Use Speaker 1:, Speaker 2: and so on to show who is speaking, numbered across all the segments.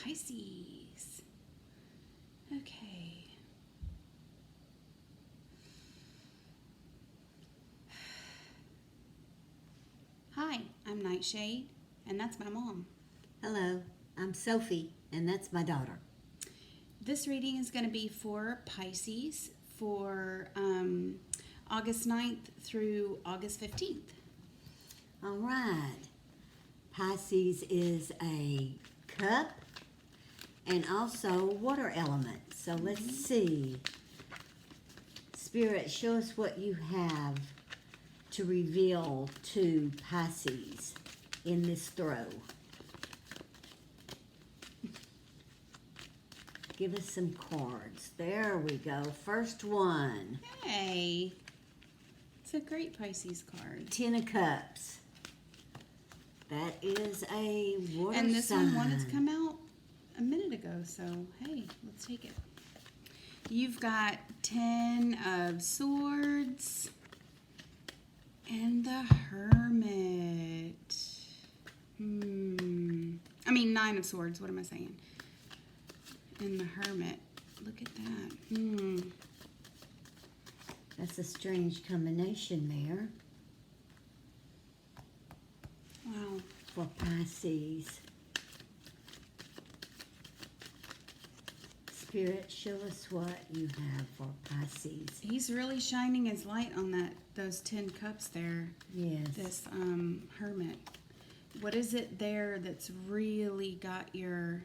Speaker 1: Pisces. Okay. Hi, I'm Nightshade, and that's my mom.
Speaker 2: Hello, I'm Sophie, and that's my daughter.
Speaker 1: This reading is going to be for Pisces for August 9th through August 15th.
Speaker 2: All right. Pisces is a cup and also water element. So let's see. Spirit, show us what you have to reveal to Pisces in this throw. Give us some cards. There we go. First one.
Speaker 1: Hey, it's a great Pisces card.
Speaker 2: 10 of Cups. That is a water sign.
Speaker 1: And this one wanted to come out a minute ago, so hey, let's take it. You've got 10 of Swords and the Hermit. I mean 9 of Swords, what am I saying? And the Hermit. Look at that.
Speaker 2: That's a strange combination there.
Speaker 1: Wow.
Speaker 2: For Pisces. Spirit, show us what you have for Pisces.
Speaker 1: He's really shining his light on those 10 cups there.
Speaker 2: Yes.
Speaker 1: This Hermit. What is it there that's really got you're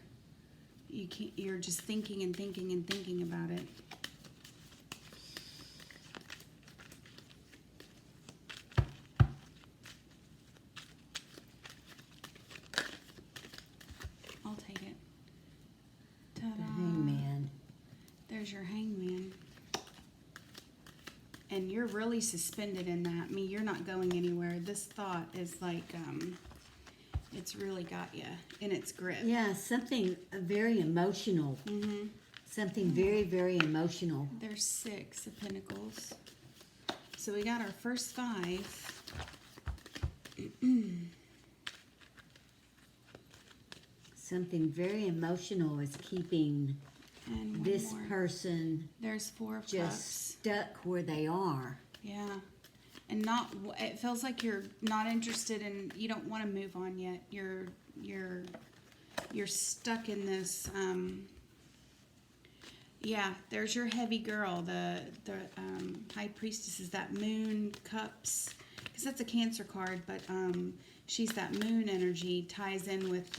Speaker 1: just thinking and thinking and thinking about it? I'll take it. Ta-da.
Speaker 2: The Hangman.
Speaker 1: There's your Hangman. And you're really suspended in that. I mean, you're not going anywhere. This thought is like, it's really got you in its grip.
Speaker 2: Yeah, something very emotional. Something very, very emotional.
Speaker 1: There's 6 of Pentacles. So we got our first 5.
Speaker 2: Something very emotional is keeping
Speaker 1: And one
Speaker 2: this
Speaker 1: more.
Speaker 2: person
Speaker 1: There's 4 of
Speaker 2: just
Speaker 1: Cups.
Speaker 2: stuck where they are.
Speaker 1: Yeah. And it feels like you're not interested in, you don't want to move on yet. You're stuck in this, yeah, there's your heavy girl. The High Priestess is that Moon Cups, because that's a Cancer card, but she's that Moon energy, ties in with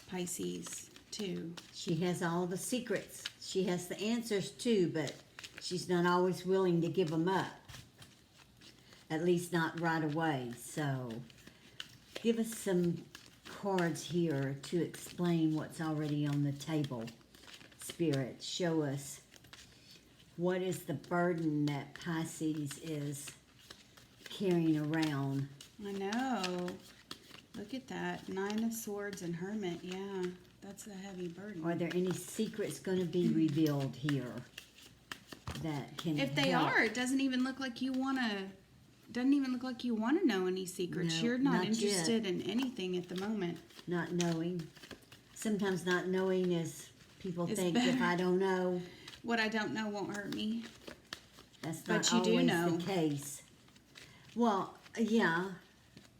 Speaker 1: Pisces too.
Speaker 2: She has all the secrets. She has the answers too, but she's not always willing to give them up. At least not right away. So give us some cards here to explain what's already on the table. Spirit, show us what is the burden that Pisces is carrying around.
Speaker 1: I know. Look at that. 9 of Swords and Hermit. Yeah, that's a heavy burden.
Speaker 2: Are there any secrets going to be revealed here that can
Speaker 1: If they
Speaker 2: help?
Speaker 1: are, it doesn't even look like you want to know any secrets.
Speaker 2: No,
Speaker 1: You're not
Speaker 2: not
Speaker 1: interested in anything at the moment.
Speaker 2: Not knowing. Sometimes not knowing is, people
Speaker 1: It's
Speaker 2: think,
Speaker 1: better.
Speaker 2: if I don't know,
Speaker 1: What I don't know won't hurt me.
Speaker 2: that's
Speaker 1: But
Speaker 2: not
Speaker 1: you do
Speaker 2: always
Speaker 1: know.
Speaker 2: the case. Well, yeah,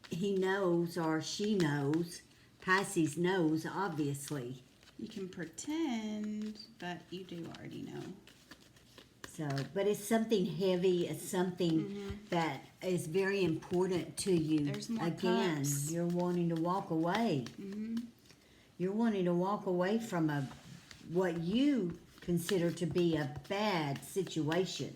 Speaker 2: he knows or she knows. Pisces knows, obviously.
Speaker 1: You can pretend, but you do already know.
Speaker 2: So, but it's something heavy. It's something that is very important to you.
Speaker 1: There's more
Speaker 2: Again,
Speaker 1: cups.
Speaker 2: you're wanting to walk away. You're wanting to walk away from what you consider to be a bad situation.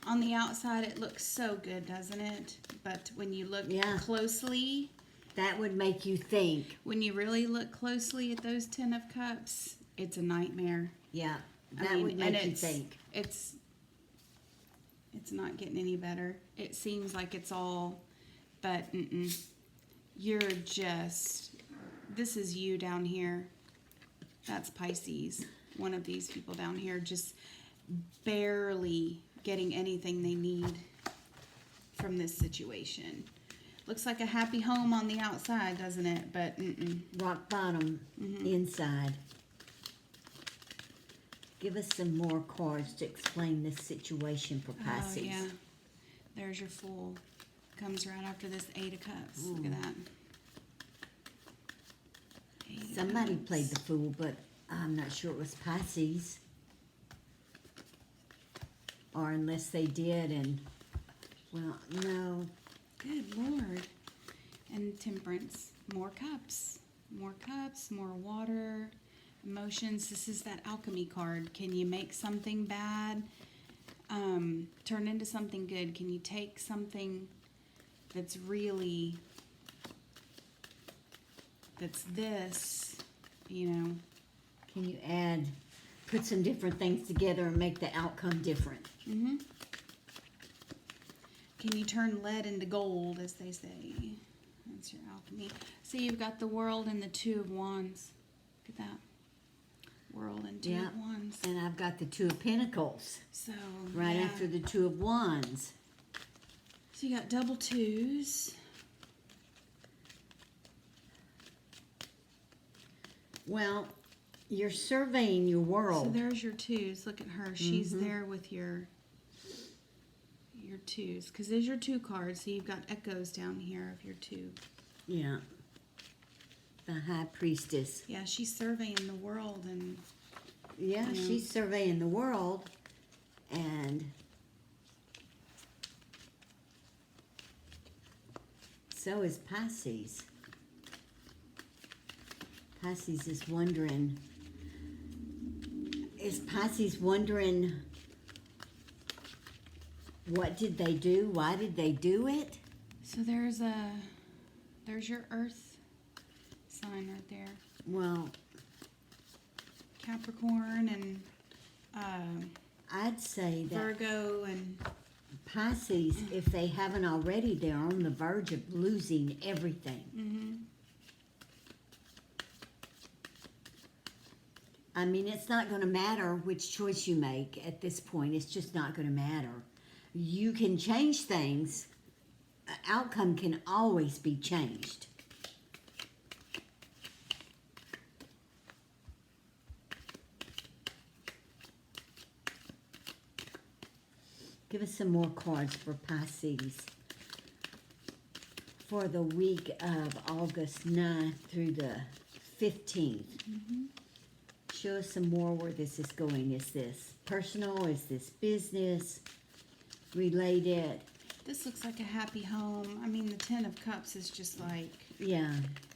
Speaker 1: On the outside, it looks so good, doesn't it? But when you look closely,
Speaker 2: That would make you think.
Speaker 1: when you really look closely at those 10 of Cups, it's a nightmare.
Speaker 2: Yeah,
Speaker 1: I
Speaker 2: that
Speaker 1: mean,
Speaker 2: would
Speaker 1: and
Speaker 2: make you think.
Speaker 1: It's not getting any better. It seems like it's all, but you're just, this is you down here. That's Pisces. One of these people down here just barely getting anything they need from this situation. Looks like a happy home on the outside, doesn't it? But
Speaker 2: Rock bottom inside. Give us some more cards to explain this situation for Pisces.
Speaker 1: Oh yeah, there's your Fool. Comes right after this Eight of Cups. Look at that. Eight of
Speaker 2: Somebody
Speaker 1: Cups.
Speaker 2: played the Fool, but I'm not sure it was Pisces. Or unless they did, and well, no.
Speaker 1: Good Lord. And Temperance. More cups. More cups, more water. Emotions. This is that alchemy card. Can you make something bad turn into something good? Can you take something that's really, that's this, you know?
Speaker 2: Can you put some different things together and make the outcome different?
Speaker 1: Mm-hmm. Can you turn lead into gold, as they say? That's your alchemy. So you've got the World and the Two of Wands. Look at that. World and Two of Wands.
Speaker 2: And I've got the Two of Pentacles.
Speaker 1: So,
Speaker 2: right
Speaker 1: yeah.
Speaker 2: after the Two of Wands.
Speaker 1: So you got double twos.
Speaker 2: Well, you're surveying your world.
Speaker 1: So there's your twos. Look at her. She's there with your twos. Because there's your two cards. So you've got echoes down here of your two.
Speaker 2: Yeah. The High Priestess.
Speaker 1: Yeah, she's surveying the world. And
Speaker 2: yeah, she's surveying the world. And so is Pisces. Pisces is wondering. Is Pisces wondering, what did they do? Why did they do it?
Speaker 1: so there's your Earth sign right there.
Speaker 2: Well,
Speaker 1: Capricorn and
Speaker 2: I'd say that
Speaker 1: Virgo and
Speaker 2: Pisces, if they haven't already, they're on the verge of losing everything. I mean, it's not going to matter which choice you make at this point. It's just not going to matter. You can change things. Outcome can always be changed. Give us some more cards for Pisces for the week of August 9th through the 15th. Show us some more where this is going. Is this personal? Is this business related?
Speaker 1: this looks like a happy home. I mean, the Ten of Cups is just like,
Speaker 2: Yeah,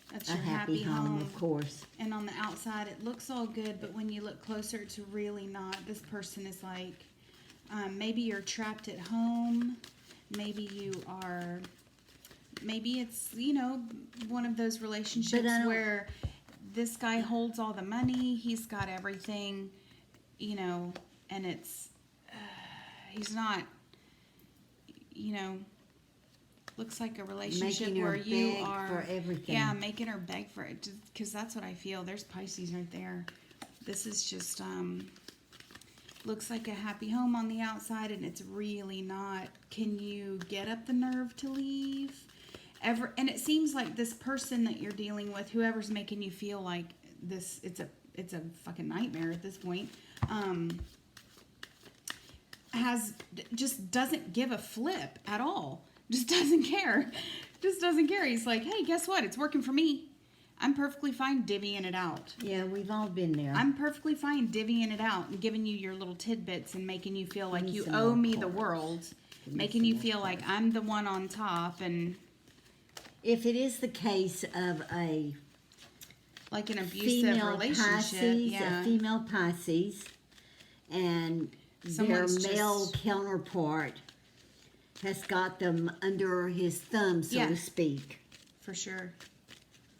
Speaker 1: that's
Speaker 2: a
Speaker 1: your
Speaker 2: happy home, of course.
Speaker 1: And on the outside, it looks all good, but when you look closer, it's really not. This person is like, maybe you're trapped at home. Maybe you are, maybe it's, you know, one of those relationships where this guy holds all the money. He's got everything, you know, and it's, he's not, you know, looks like a relationship
Speaker 2: Making her
Speaker 1: where you
Speaker 2: beg
Speaker 1: are
Speaker 2: for everything.
Speaker 1: Yeah, making her beg for it, because that's what I feel. There's Pisces right there. This is just looks like a happy home on the outside, and it's really not. Can you get up the nerve to leave ever? And it seems like this person that you're dealing with, whoever's making you feel like this, it's a fucking nightmare at this point, just doesn't give a flip at all. Just doesn't care. Just doesn't care. He's like, hey, guess what? It's working for me. I'm perfectly fine divvying it out.
Speaker 2: Yeah, we've all been there.
Speaker 1: I'm perfectly fine divvying it out and giving you your little tidbits and making you feel like you
Speaker 2: some
Speaker 1: owe
Speaker 2: more
Speaker 1: me the
Speaker 2: cards.
Speaker 1: world.
Speaker 2: Give me
Speaker 1: Making
Speaker 2: some
Speaker 1: you
Speaker 2: more
Speaker 1: feel like
Speaker 2: cards.
Speaker 1: I'm the one on top, and
Speaker 2: If it is the case of a
Speaker 1: like an abusive
Speaker 2: female
Speaker 1: relationship.
Speaker 2: Pisces,
Speaker 1: Yeah.
Speaker 2: a female Pisces, and
Speaker 1: Someone's
Speaker 2: their male
Speaker 1: just-
Speaker 2: counterpart has got them under his thumb, so
Speaker 1: Yeah.
Speaker 2: to speak.
Speaker 1: For sure.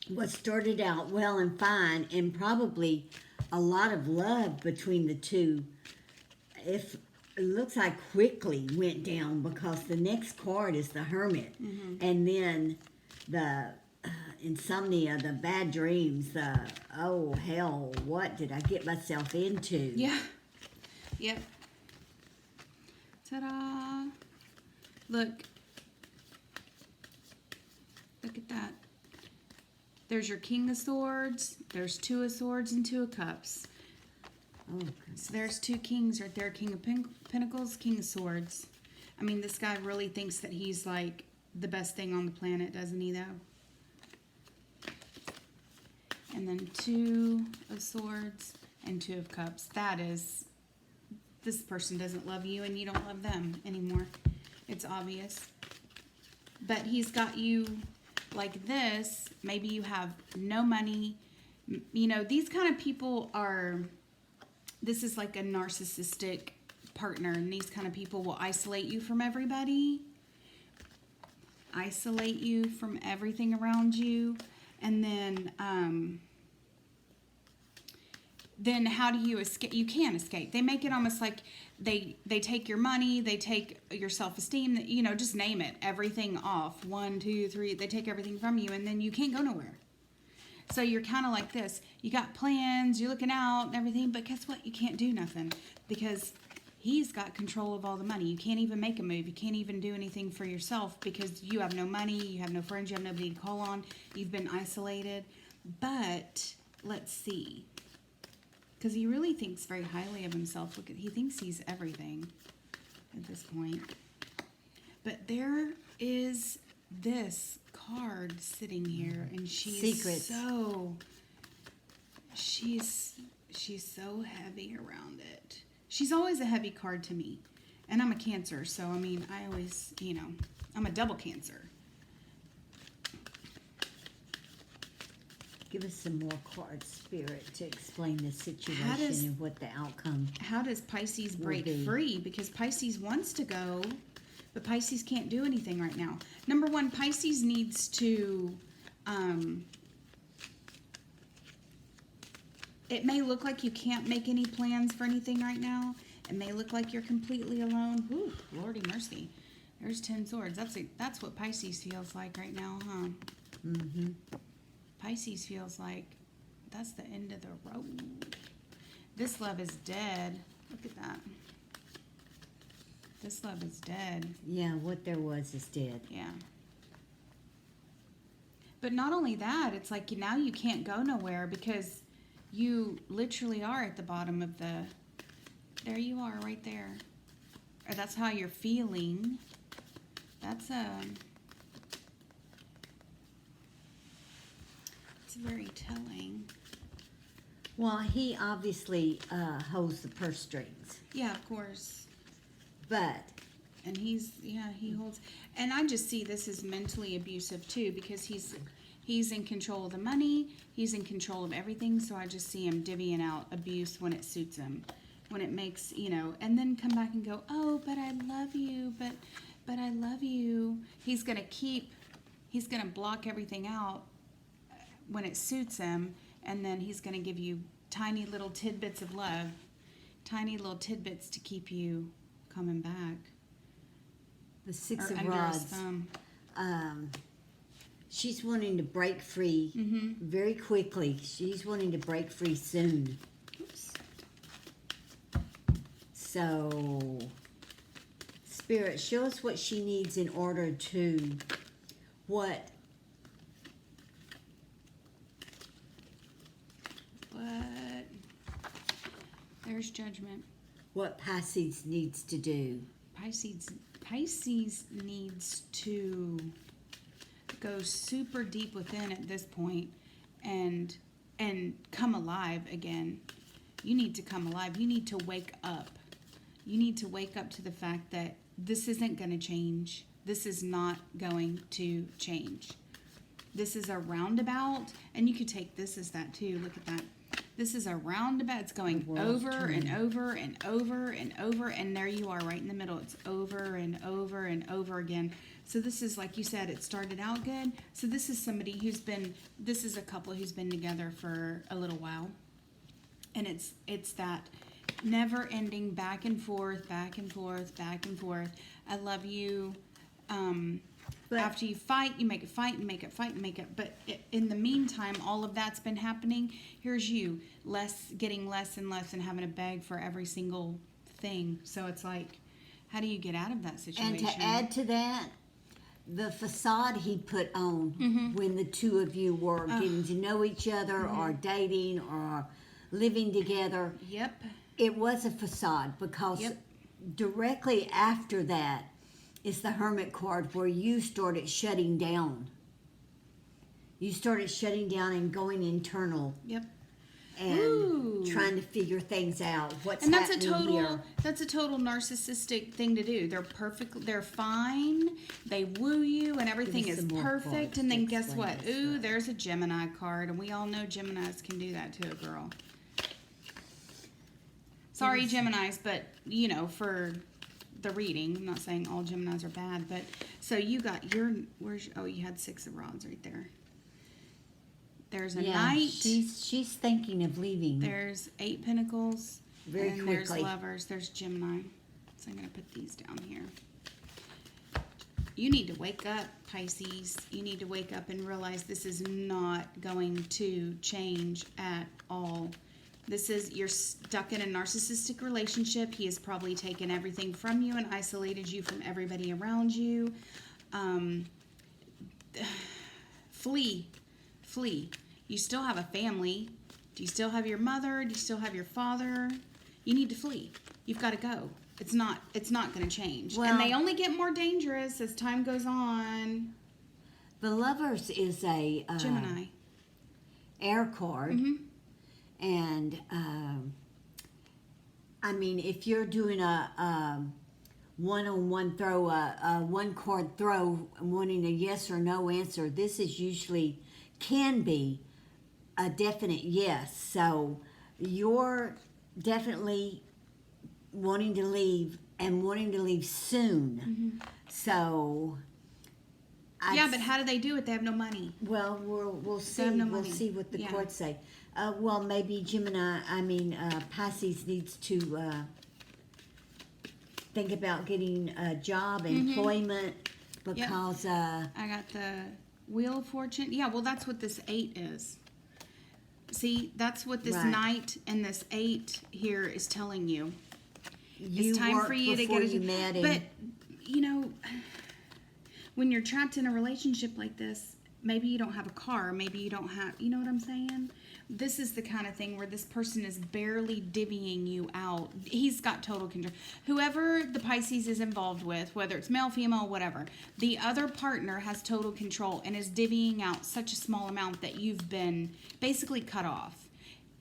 Speaker 2: What started out well and fine, and probably a lot of love between the two, if it looks like quickly went down, because the next card is the Hermit, and then the insomnia, the bad dreams, the oh hell, what did I get myself into?
Speaker 1: Yeah. Yep. Ta-da. Look. There's your King of Swords. There's 2 of Swords and 2 of Cups.
Speaker 2: Oh,
Speaker 1: So there's 2 kings right there. King of Pentacles, King of Swords. I mean, this guy really thinks that he's like the best thing on the planet, doesn't he, though? And then 2 of Swords and 2 of Cups. That is, this person doesn't love you and you don't love them anymore. It's obvious. But he's got you like this. Maybe you have no money. You know, these kind of people are, this is like a narcissistic partner. And these kind of people will isolate you from everybody. Isolate you from everything around you. And then how do you escape? You can't escape. They make it almost like they take your money, they take your self-esteem, you know, just name it, everything off. 1, 2, 3, they take everything from you, and then you can't go nowhere. So you're kind of like this. You got plans, you're looking out and everything, but guess what? You can't do nothing because he's got control of all the money. You can't even make a move. You can't even do anything for yourself because you have no money, you have no friends, you have nobody to call on. You've been isolated. But let's see. Because he really thinks very highly of himself. Look at, he thinks he's everything at this point. But there is this card sitting here, and she's
Speaker 2: Secrets.
Speaker 1: she's so heavy around it. She's always a heavy card to me. And I'm a Cancer, so I mean, I always, you know, I'm a double Cancer.
Speaker 2: give us some more cards, Spirit, to explain the situation and what the outcome.
Speaker 1: How does Pisces
Speaker 2: will
Speaker 1: break
Speaker 2: be.
Speaker 1: free? Because Pisces wants to go, but Pisces can't do anything right now. Number one, Pisces needs to, it may look like you can't make any plans for anything right now. It may look like you're completely alone. Ooh, Lordy mercy. There's 10 swords. That's what Pisces feels like right now, huh?
Speaker 2: Mm-hmm.
Speaker 1: Pisces feels like that's the end of the road. This love is dead. Look at that. This love is dead.
Speaker 2: Yeah, what there was is dead.
Speaker 1: Yeah. But not only that, it's like now you can't go nowhere because you literally are at the bottom of the... There you are, right there. Or that's how you're feeling. That's it's very telling.
Speaker 2: Well, he obviously holds the purse strings,
Speaker 1: Yeah, of course.
Speaker 2: but
Speaker 1: And he holds, and I just see this as mentally abusive too, because he's in control of the money, he's in control of everything, so I just see him divvying out abuse when it suits him, when it makes, and then come back and go, oh, but I love you, but I love you. He's gonna block everything out when it suits him, and then he's gonna give you tiny little tidbits of love, tiny little tidbits to keep you coming back.
Speaker 2: the Six
Speaker 1: Or
Speaker 2: of
Speaker 1: under his
Speaker 2: Rods,
Speaker 1: thumb.
Speaker 2: she's wanting to break free very quickly. She's wanting to break free soon.
Speaker 1: Oops.
Speaker 2: So, Spirit, show us what she needs in order to what
Speaker 1: What? There's Judgment.
Speaker 2: Pisces needs to do.
Speaker 1: Pisces needs to go super deep within at this point and come alive again. You need to come alive. You need to wake up. You need to wake up to the fact that this isn't going to change. This is not going to change. This is a roundabout, and you could take this as that too. Look at that. This is a roundabout. It's going over and over and over and over, and there you are right in the middle. It's over and over and over again. So this is, like you said, it started out good. So this is somebody this is a couple who's been together for a little while. And it's that never-ending back and forth, back and forth, back and forth. I love you.
Speaker 2: But
Speaker 1: After you fight, you make it fight and make it fight and make it. But in the meantime, all of that's been happening. Here's you, getting less and less and having to beg for every single thing. So it's like, how do you get out of that situation?
Speaker 2: and to add to that, the facade he put on
Speaker 1: Mm-hmm.
Speaker 2: when the two of you were getting to know each other or dating or living together,
Speaker 1: Yep.
Speaker 2: it was a facade because
Speaker 1: Yep.
Speaker 2: directly after that is the Hermit card where you started shutting down. You started shutting down and going internal
Speaker 1: Yep.
Speaker 2: and
Speaker 1: Ooh.
Speaker 2: trying to figure things out. What's
Speaker 1: And that's a
Speaker 2: happening
Speaker 1: total
Speaker 2: here?
Speaker 1: that's a total narcissistic thing to do. They're perfect, they're fine, they woo you and everything
Speaker 2: Give us
Speaker 1: is
Speaker 2: some more
Speaker 1: perfect,
Speaker 2: cards
Speaker 1: and
Speaker 2: to
Speaker 1: then guess
Speaker 2: explain
Speaker 1: what?
Speaker 2: this
Speaker 1: Ooh,
Speaker 2: stuff.
Speaker 1: there's a Gemini card, and we all know Geminis can do that to a girl. Sorry, Geminis, but you know, for the reading, I'm not saying all Geminis are bad, but so you got your you had 6 of Rods right there. There's a Knight.
Speaker 2: She's thinking of leaving.
Speaker 1: There's 8 Pentacles.
Speaker 2: Very
Speaker 1: and
Speaker 2: quickly.
Speaker 1: there's Lovers. There's Gemini. So I'm going to put these down here. You need to wake up, Pisces. You need to wake up and realize this is not going to change at all. You're stuck in a narcissistic relationship. He has probably taken everything from you and isolated you from everybody around you. Flee. You still have a family. Do you still have your mother? Do you still have your father? You need to flee. You've got to go. It's not going to change.
Speaker 2: Well,
Speaker 1: and they only get more dangerous as time goes on.
Speaker 2: The Lovers is a
Speaker 1: Gemini.
Speaker 2: air card.
Speaker 1: Mm-hmm.
Speaker 2: And I mean, if you're doing a one-on-one throw, a one-card throw, wanting a yes or no answer, this is usually can be a definite yes. So you're definitely wanting to leave and wanting to leave soon.
Speaker 1: Mm-hmm.
Speaker 2: So
Speaker 1: Yeah, but how do they do it? They have no money.
Speaker 2: well, we'll see.
Speaker 1: have no
Speaker 2: We'll
Speaker 1: money.
Speaker 2: see what the
Speaker 1: Yeah.
Speaker 2: courts say. Well, maybe Pisces needs to think about getting a job, employment, because
Speaker 1: I got the Wheel of Fortune. Yeah, well, that's what this 8 is. See, that's what this
Speaker 2: Right.
Speaker 1: Knight and this 8 here is telling you.
Speaker 2: you
Speaker 1: It's time
Speaker 2: worked
Speaker 1: for you to
Speaker 2: before
Speaker 1: get a
Speaker 2: you met him.
Speaker 1: But, you know, when you're trapped in a relationship like this, maybe you don't have a car. Maybe you don't have, you know what I'm saying? This is the kind of thing where this person is barely divvying you out. He's got total control. Whoever the Pisces is involved with, whether it's male, female, whatever, the other partner has total control and is divvying out such a small amount that you've been basically cut off.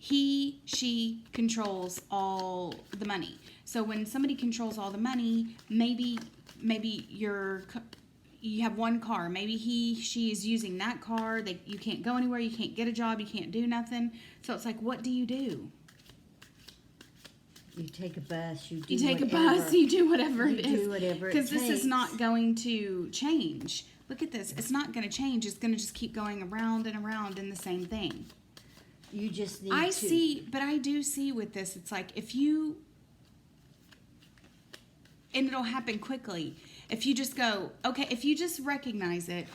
Speaker 1: She controls all the money. So when somebody controls all the money, maybe you have one car. Maybe she is using that car. You can't go anywhere. You can't get a job. You can't do nothing. So it's like, what do?
Speaker 2: You take a bus. You
Speaker 1: take
Speaker 2: whatever.
Speaker 1: a bus. You do whatever
Speaker 2: You
Speaker 1: it is.
Speaker 2: do whatever it
Speaker 1: Because this is
Speaker 2: takes.
Speaker 1: not going to change. Look at this. It's not going to change. It's going to just keep going around and around in the same thing.
Speaker 2: You just need
Speaker 1: I
Speaker 2: to.
Speaker 1: do see with this, it's like and it'll happen quickly. If you just go, okay, if you just recognize it,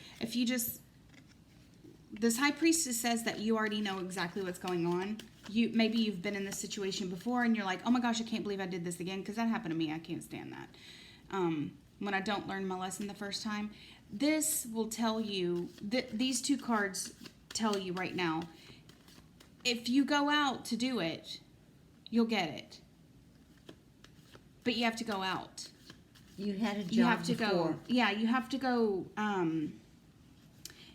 Speaker 1: this High Priestess says that you already know exactly what's going on. Maybe you've been in this situation before and you're like, oh my gosh, I can't believe I did this again, because that happened to me. I can't stand that. When I don't learn my lesson the first time. This will tell you, these 2 cards tell you right now, if you go out to do it, you'll get it. But you have to go out.
Speaker 2: You had a job
Speaker 1: You have to
Speaker 2: before.
Speaker 1: go. Yeah, you have to go.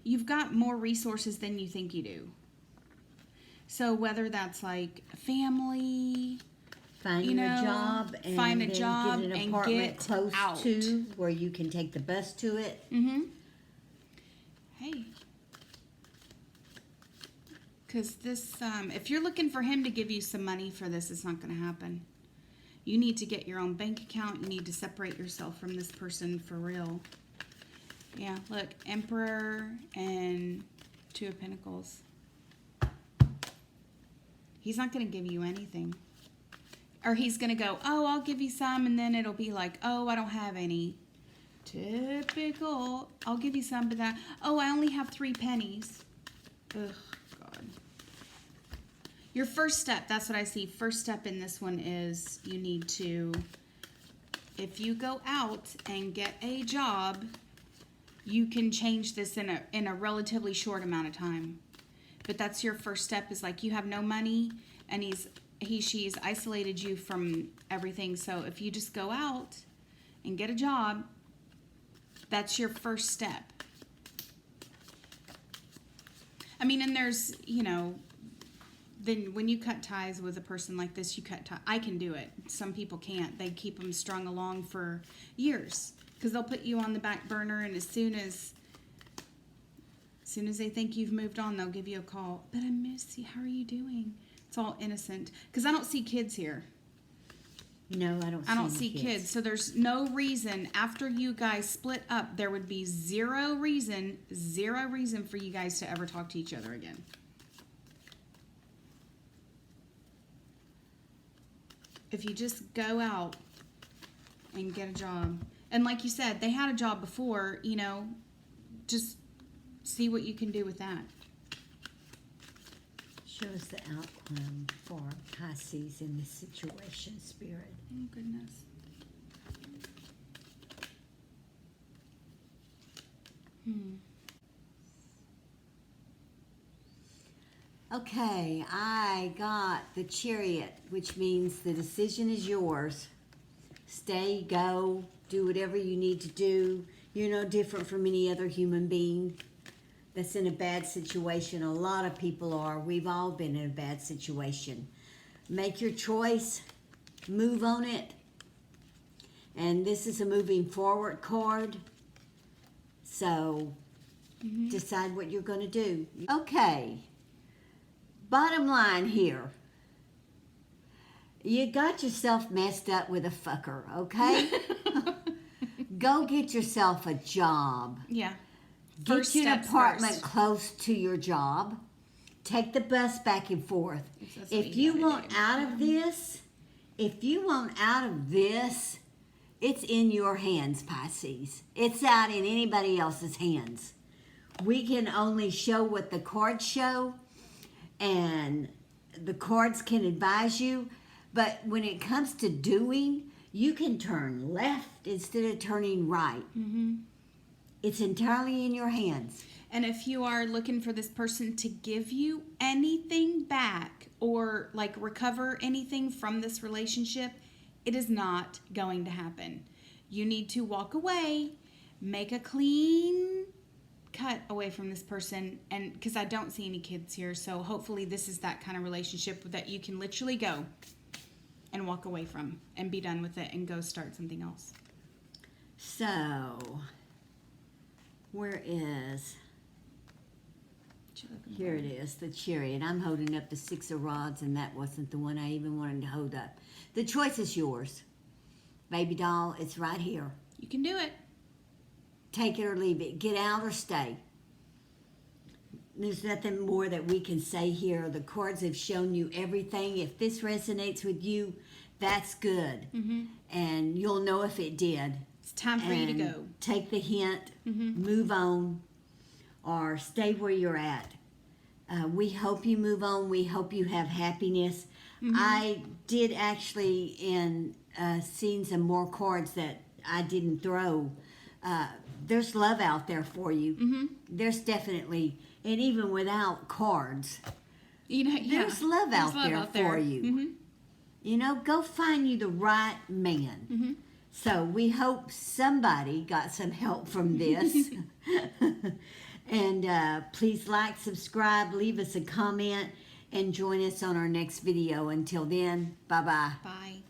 Speaker 1: You've got more resources than you think you do. So whether that's like family,
Speaker 2: Find a job and
Speaker 1: find a
Speaker 2: then
Speaker 1: job
Speaker 2: get an
Speaker 1: and
Speaker 2: apartment
Speaker 1: get
Speaker 2: close
Speaker 1: out.
Speaker 2: to where you can take the bus to it.
Speaker 1: Mm-hmm. Hey. Because this, if you're looking for him to give you some money for this, it's not going to happen. You need to get your own bank account. You need to separate yourself from this person for real. Yeah, look, Emperor and 2 of Pentacles. He's not going to give you anything. Or he's going to go, oh, I'll give you some, and then it'll be like, oh, I don't have any. Typical. I'll give you some, but oh, I only have 3 pennies. Ugh, God. Your first step, that's what I see. First step in this one is you need to, if you go out and get a job, you can change this in a relatively short amount of time. But that's your first step, is like you have no money, and she's isolated you from everything. So if you just go out and get a job, that's your first step. I mean, and there's, then when you cut ties with a person like this, you cut ties. I can do it. Some people can't. They keep them strung along for years because they'll put you on the back burner, and as soon as they think you've moved on, they'll give you a call. But I miss you. How are you doing? It's all innocent because I don't see kids here.
Speaker 2: No, I don't see
Speaker 1: kids. So there's no reason after you guys split up, there would be zero reason for you guys to ever talk to each other again. If you just go out and get a job. And like you said, they had a job before, just see what you can do with that.
Speaker 2: Show us the outcome for Pisces in this situation, Spirit.
Speaker 1: Oh, goodness.
Speaker 2: Okay, I got the Chariot, which means the decision is yours. Stay, go, do whatever you need to do. You're no different from any other human being that's in a bad situation. A lot of people are. We've all been in a bad situation. Make your choice. Move on it. And this is a moving forward card. So decide what you're going to do. Okay. Bottom line here. You got yourself messed up with a fucker, okay? Go get yourself a job.
Speaker 1: Yeah.
Speaker 2: Get you an apartment close to your job. Take the bus back and forth. If you want out of this, it's in your hands, Pisces. It's out in anybody else's hands. We can only show what the cards show, and the cards can advise you. But when it comes to doing, you can turn left instead of turning right. Mm-hmm. It's entirely in your hands.
Speaker 1: And if you are looking for this person to give you anything back or like recover anything from this relationship, it is not going to happen. You need to walk away, make a clean cut away from this person, and because I don't see any kids here, so hopefully this is that kind of relationship that you can literally go and walk away from and be done with it and go start something else.
Speaker 2: So, where is... Here it is, the Chariot. I'm holding up the Six of Rods, and that wasn't the one I even wanted to hold up. The choice is yours. Baby doll, it's right here.
Speaker 1: You can do it.
Speaker 2: Take it or leave it. Get out or stay. There's nothing more that we can say here. The cards have shown you everything. If this resonates with you, that's good. Mm-hmm. And you'll know if it did.
Speaker 1: It's time for you to go.
Speaker 2: Take the hint, move on, or stay where you're at. We hope you move on. We hope you have happiness. Mm-hmm. I did actually, in seeing some more cards that I didn't throw, there's love out there for you. Mm-hmm. There's definitely, and even without cards, there's love out there for you. Mm-hmm. Go find you the right man. Mm-hmm. So we hope somebody got some help from this. And please like, subscribe, leave us a comment, and join us on our next video. Until then, bye-bye.
Speaker 1: Bye.